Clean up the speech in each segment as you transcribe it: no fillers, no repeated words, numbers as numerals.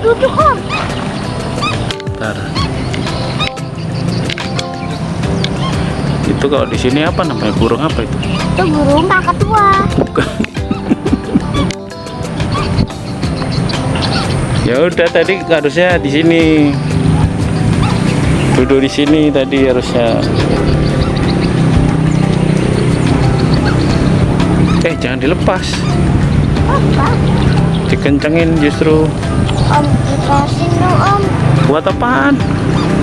Duduk Om. Bentar. Itu kalau di sini apa namanya? Burung apa itu? Itu burung kakatua. Bukan. Ya udah, tadi harusnya di sini. Duduk di sini tadi harusnya. Jangan dilepas. Apa? Dikencengin justru. Om, lepasin dong Om. Buat apaan?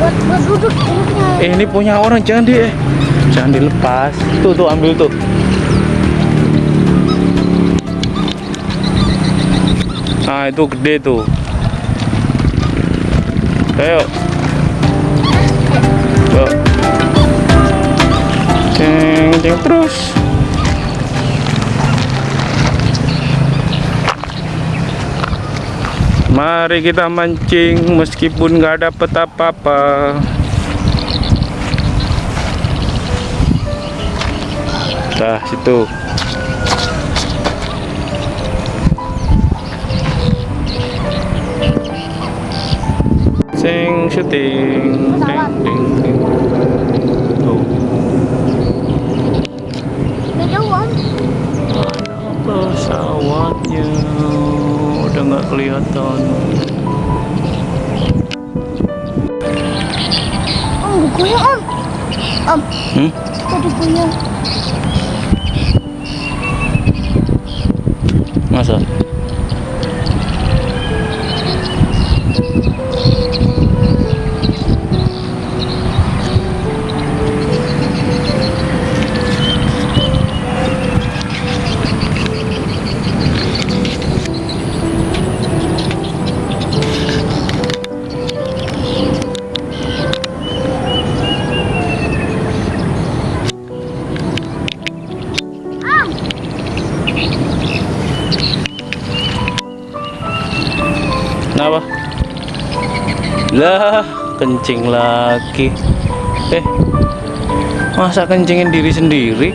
Buat duduk duduknya. Ini punya orang, jangan dilepas. Tuh ambil tuh. Nah itu gede tuh. Ayo. Yuk. Ceng terus. Mari kita mancing meskipun nggak dapet apa-apa. Nah, situ. Sing syuting. Ding. Tuh. Udah jauh Om. Mana pesawatnya? Udah nggak kelihatan. Om, bukunya Om. Om. Tadi punya. Masa? Kenapa? Lah, kencing lagi. Masa kencingin diri sendiri?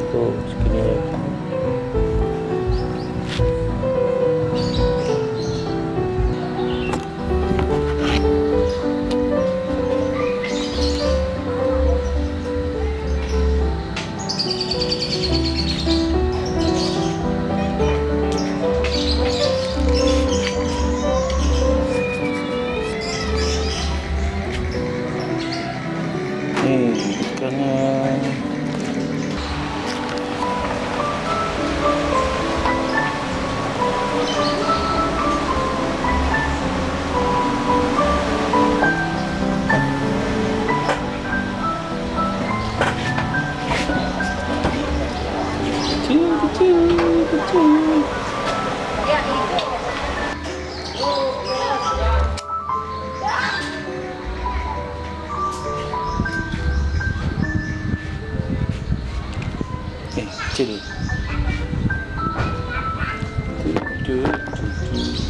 Tuh segini ya. Nih ikannya. Kecil, kecil, kecil. Kecil. Tuh, tuh, tuh.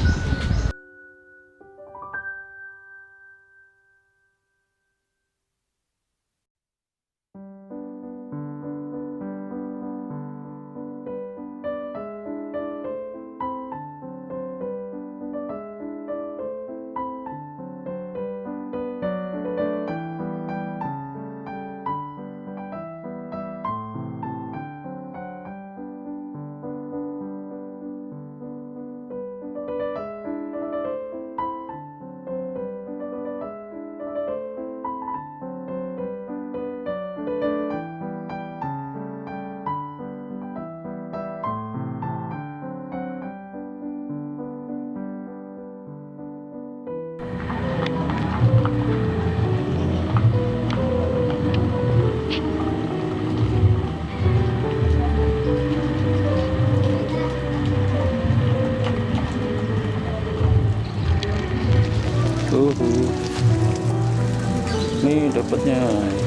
Tuh, nih dapatnya.